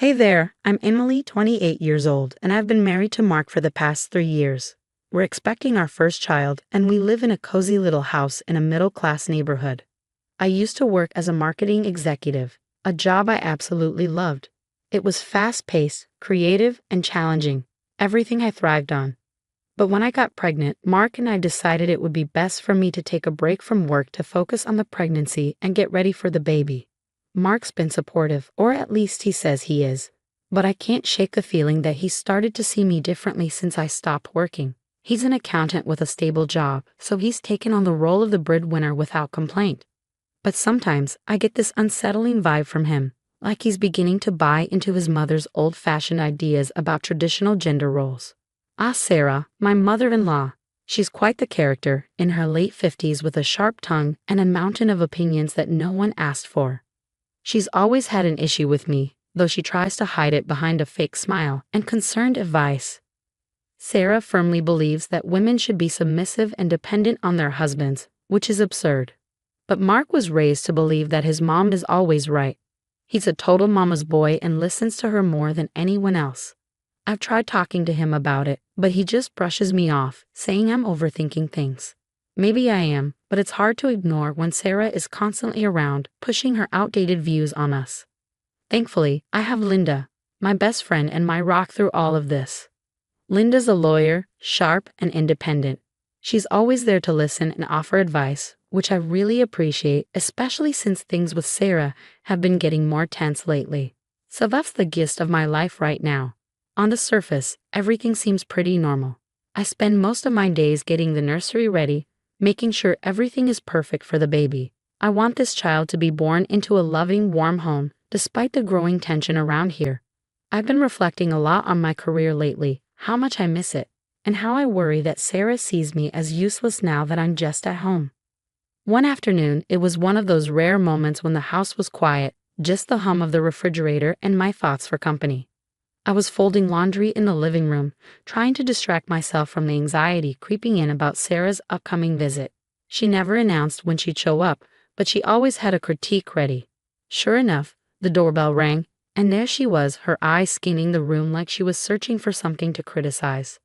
Hey there, I'm Emily, 28 years old, and I've been married to Mark for the past 3 years. We're expecting our first child, and we live in a cozy little house in a middle-class neighborhood. I used to work as a marketing executive, a job I absolutely loved. It was fast-paced, creative, and challenging, everything I thrived on. But when I got pregnant, Mark and I decided it would be best for me to take a break from work to focus on the pregnancy and get ready for the baby. Mark's been supportive, or at least he says he is. But I can't shake the feeling that he's started to see me differently since I stopped working. He's an accountant with a stable job, so he's taken on the role of the breadwinner without complaint. But sometimes I get this unsettling vibe from him, like he's beginning to buy into his mother's old-fashioned ideas about traditional gender roles. Sarah, my mother-in-law. She's quite the character, in her late 50s with a sharp tongue and a mountain of opinions that no one asked for. She's always had an issue with me, though she tries to hide it behind a fake smile and concerned advice. Sarah firmly believes that women should be submissive and dependent on their husbands, which is absurd. But Mark was raised to believe that his mom is always right. He's a total mama's boy and listens to her more than anyone else. I've tried talking to him about it, but he just brushes me off, saying I'm overthinking things. Maybe I am, but it's hard to ignore when Sarah is constantly around, pushing her outdated views on us. Thankfully, I have Linda, my best friend and my rock through all of this. Linda's a lawyer, sharp and independent. She's always there to listen and offer advice, which I really appreciate, especially since things with Sarah have been getting more tense lately. So that's the gist of my life right now. On the surface, everything seems pretty normal. I spend most of my days getting the nursery ready, making sure everything is perfect for the baby. I want this child to be born into a loving, warm home, despite the growing tension around here. I've been reflecting a lot on my career lately, how much I miss it, and how I worry that Sarah sees me as useless now that I'm just at home. One afternoon, it was one of those rare moments when the house was quiet, just the hum of the refrigerator and my thoughts for company. I was folding laundry in the living room, trying to distract myself from the anxiety creeping in about Sarah's upcoming visit. She never announced when she'd show up, but she always had a critique ready. Sure enough, the doorbell rang, and there she was, her eyes scanning the room like she was searching for something to criticize.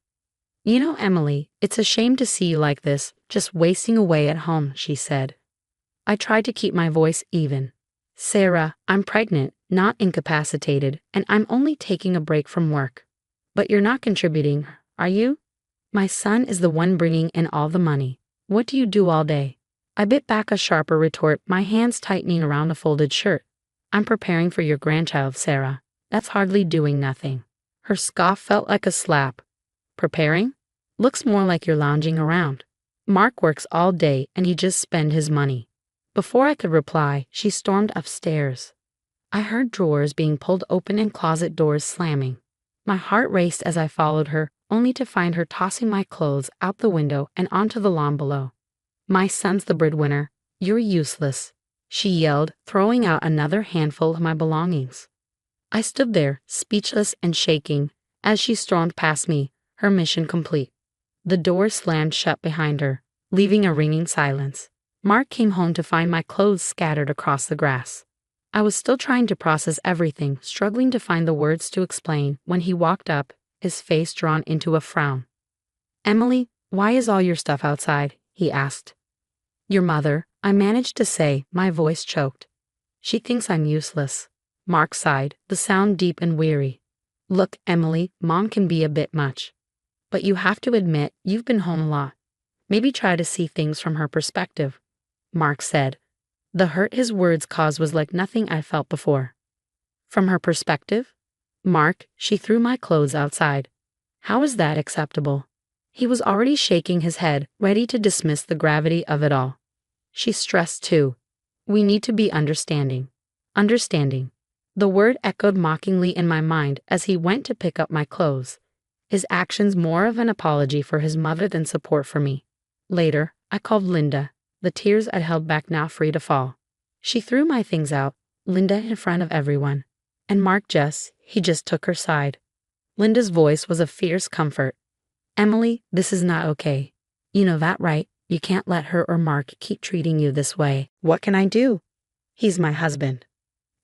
"You know, Emily, it's a shame to see you like this, just wasting away at home," she said. I tried to keep my voice even. "Sarah, I'm pregnant, not incapacitated, and I'm only taking a break from work." "But you're not contributing, are you?" "My son is the one bringing in all the money. What do you do all day?" I bit back a sharper retort, my hands tightening around a folded shirt. "I'm preparing for your grandchild, Sarah. That's hardly doing nothing." Her scoff felt like a slap. "Preparing? Looks more like you're lounging around. Mark works all day and he just spends his money." Before I could reply, she stormed upstairs. I heard drawers being pulled open and closet doors slamming. My heart raced as I followed her, only to find her tossing my clothes out the window and onto the lawn below. "My son's the breadwinner. You're useless," she yelled, throwing out another handful of my belongings. I stood there, speechless and shaking, as she stormed past me, her mission complete. The door slammed shut behind her, leaving a ringing silence. Mark came home to find my clothes scattered across the grass. I was still trying to process everything, struggling to find the words to explain, when he walked up, his face drawn into a frown. "Emily, why is all your stuff outside?" he asked. "Your mother," I managed to say, my voice choked. "She thinks I'm useless." Mark sighed, the sound deep and weary. "Look, Emily, Mom can be a bit much. But you have to admit, you've been home a lot. Maybe try to see things from her perspective," Mark said. The hurt his words caused was like nothing I felt before. "From her perspective?" "Mark, she threw my clothes outside. How is that acceptable?" He was already shaking his head, ready to dismiss the gravity of it all. "She's stressed too. We need to be understanding." Understanding. The word echoed mockingly in my mind as he went to pick up my clothes. His actions more of an apology for his mother than support for me. Later, I called Linda, the tears I'd held back now free to fall. She threw my things out, Linda in front of everyone. And Mark he just took her side. Linda's voice was a fierce comfort. "Emily, this is not okay. You know that, right? You can't let her or Mark keep treating you this way." "What can I do? He's my husband."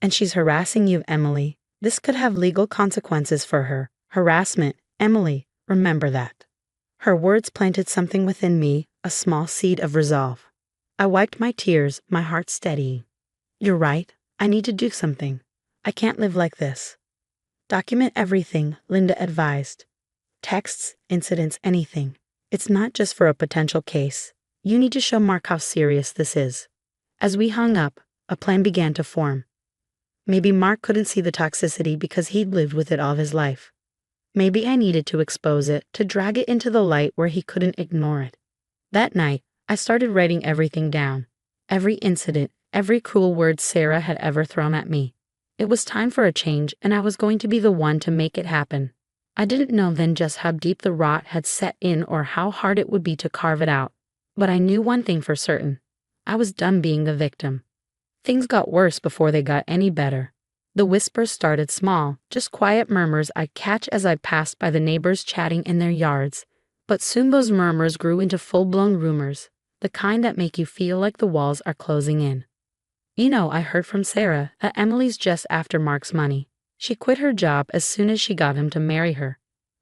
"And she's harassing you, Emily. This could have legal consequences for her. Harassment. Emily, remember that. Her words planted something within me, a small seed of resolve. I wiped my tears, my heart steadying. You're right. I need to do something. I can't live like this. Document everything, Linda advised. Texts, incidents, anything. It's not just for a potential case. You need to show Mark how serious this is. As we hung up, a plan began to form. Maybe Mark couldn't see the toxicity because he'd lived with it all his life. Maybe I needed to expose it, to drag it into the light where he couldn't ignore it. That night, I started writing everything down. Every incident, every cruel word Sarah had ever thrown at me. It was time for a change, and I was going to be the one to make it happen. I didn't know then just how deep the rot had set in or how hard it would be to carve it out. But I knew one thing for certain. I was done being the victim. Things got worse before they got any better. The whispers started small, just quiet murmurs I'd catch as I passed by the neighbors chatting in their yards. But soon those murmurs grew into full-blown rumors, the kind that make you feel like the walls are closing in. I heard from Sarah at Emily's just after Mark's money. She quit her job as soon as she got him to marry her.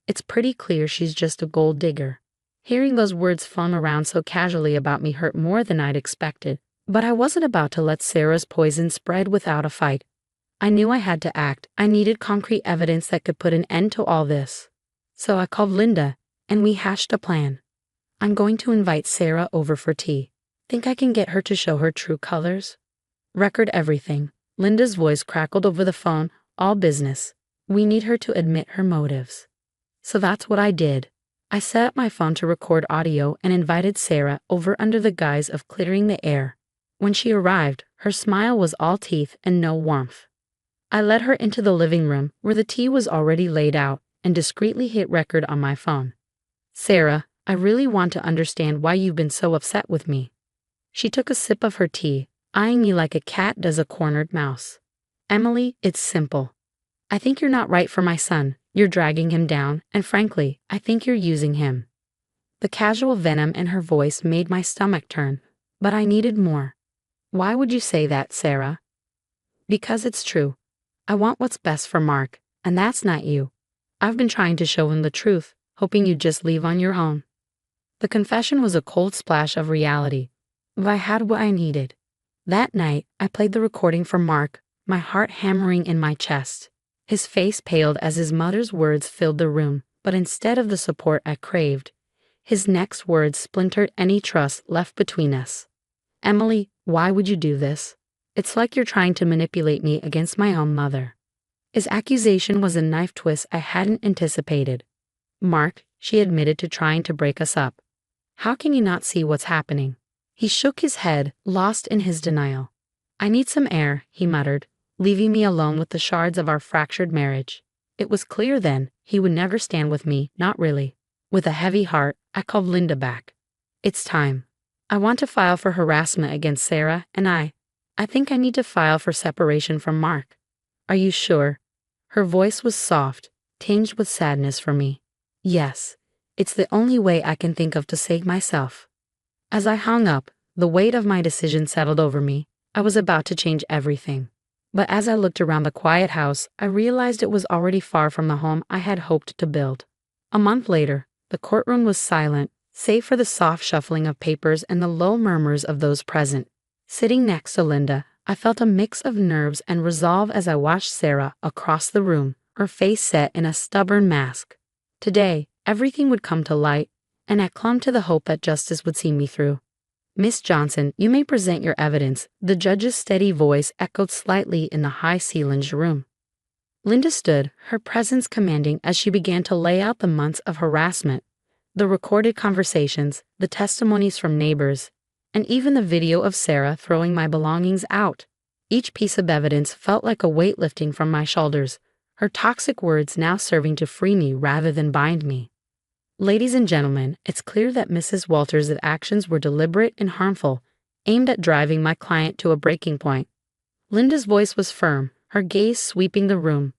It's pretty clear she's just a gold digger. Hearing those words flung around so casually about me hurt more than I'd expected, but I wasn't about to let Sarah's poison spread without a fight. I knew I had to act. I needed concrete evidence that could put an end to all this. So I called Linda, and we hashed a plan. I'm going to invite Sarah over for tea. Think I can get her to show her true colors? Record everything. Linda's voice crackled over the phone, all business. We need her to admit her motives. So that's what I did. I set up my phone to record audio and invited Sarah over under the guise of clearing the air. When she arrived, her smile was all teeth and no warmth. I led her into the living room where the tea was already laid out and discreetly hit record on my phone. Sarah, I really want to understand why you've been so upset with me. She took a sip of her tea, eyeing me like a cat does a cornered mouse. Emily, it's simple. I think you're not right for my son. You're dragging him down, and frankly, I think you're using him. The casual venom in her voice made my stomach turn, but I needed more. Why would you say that, Sarah? Because it's true. I want what's best for Mark, and that's not you. I've been trying to show him the truth, hoping you'd just leave on your own. The confession was a cold splash of reality, but I had what I needed. That night, I played the recording for Mark, my heart hammering in my chest. His face paled as his mother's words filled the room, but instead of the support I craved, his next words splintered any trust left between us. Emily, why would you do this? It's like you're trying to manipulate me against my own mother. His accusation was a knife twist I hadn't anticipated. Mark, she admitted to trying to break us up. How can you not see what's happening? He shook his head, lost in his denial. I need some air, he muttered, leaving me alone with the shards of our fractured marriage. It was clear then, he would never stand with me, not really. With a heavy heart, I called Linda back. It's time. I want to file for harassment against Sarah, and I think I need to file for separation from Mark. Are you sure? Her voice was soft, tinged with sadness for me. Yes, it's the only way I can think of to save myself. As I hung up, the weight of my decision settled over me. I was about to change everything. But as I looked around the quiet house, I realized it was already far from the home I had hoped to build. A month later, the courtroom was silent, save for the soft shuffling of papers and the low murmurs of those present. Sitting next to Linda, I felt a mix of nerves and resolve as I watched Sarah across the room, her face set in a stubborn mask. Today, everything would come to light, and I clung to the hope that justice would see me through. Miss Johnson, you may present your evidence. The judge's steady voice echoed slightly in the high-ceilinged room. Linda stood, her presence commanding as she began to lay out the months of harassment, the recorded conversations, the testimonies from neighbors, and even the video of Sarah throwing my belongings out. Each piece of evidence felt like a weight lifting from my shoulders, her toxic words now serving to free me rather than bind me. Ladies and gentlemen, it's clear that Mrs. Walters' actions were deliberate and harmful, aimed at driving my client to a breaking point. Linda's voice was firm, her gaze sweeping the room.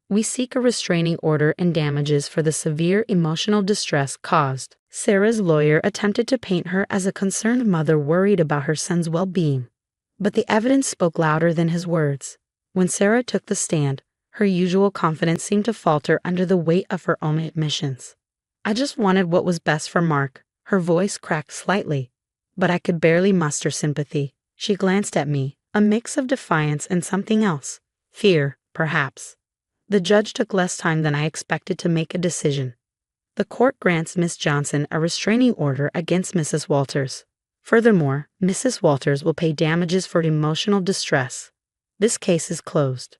We seek a restraining order and damages for the severe emotional distress caused. Sarah's lawyer attempted to paint her as a concerned mother worried about her son's well-being. But the evidence spoke louder than his words. When Sarah took the stand, Her usual confidence seemed to falter under the weight of her own admissions. I just wanted what was best for Mark. Her voice cracked slightly, but I could barely muster sympathy. She glanced at me, a mix of defiance and something else. Fear, perhaps. The judge took less time than I expected to make a decision. The court grants Miss Johnson a restraining order against Mrs. Walters. Furthermore, Mrs. Walters will pay damages for emotional distress. This case is closed.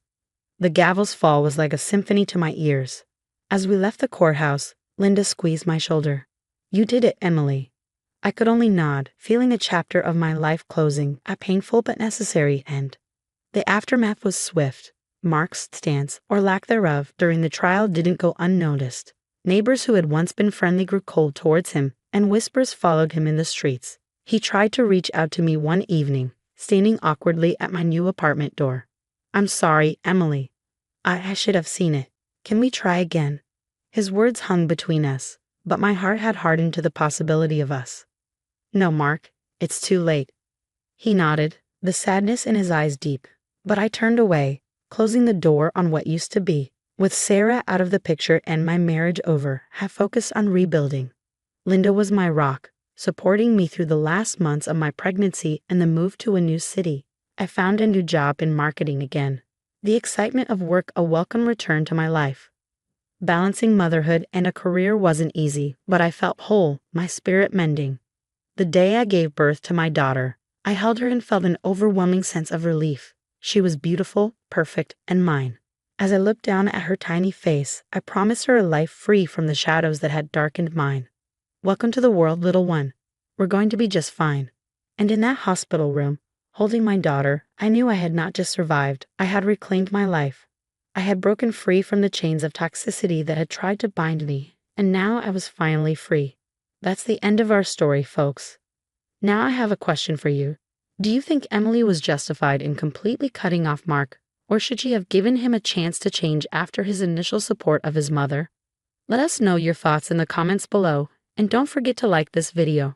The gavel's fall was like a symphony to my ears. As we left the courthouse, Linda squeezed my shoulder. "You did it, Emily." I could only nod, feeling a chapter of my life closing, a painful but necessary end. The aftermath was swift. Mark's stance, or lack thereof, during the trial didn't go unnoticed. Neighbors who had once been friendly grew cold towards him, and whispers followed him in the streets. He tried to reach out to me one evening, standing awkwardly at my new apartment door. "I'm sorry, Emily. I should have seen it. Can we try again?" His words hung between us, but my heart had hardened to the possibility of us. "No, Mark, it's too late." He nodded, the sadness in his eyes deep, but I turned away, closing the door on what used to be. With Sarah out of the picture and my marriage over, I focused on rebuilding. Linda was my rock, supporting me through the last months of my pregnancy and the move to a new city. I found a new job in marketing again. The excitement of work a welcome return to my life. Balancing motherhood and a career wasn't easy, but I felt whole, my spirit mending. The day I gave birth to my daughter, I held her and felt an overwhelming sense of relief. She was beautiful, perfect, and mine. As I looked down at her tiny face, I promised her a life free from the shadows that had darkened mine. "Welcome to the world, little one. We're going to be just fine." And in that hospital room, holding my daughter, I knew I had not just survived, I had reclaimed my life. I had broken free from the chains of toxicity that had tried to bind me, and now I was finally free. That's the end of our story, folks. Now I have a question for you. Do you think Emily was justified in completely cutting off Mark, or should she have given him a chance to change after his initial support of his mother? Let us know your thoughts in the comments below, and don't forget to like this video.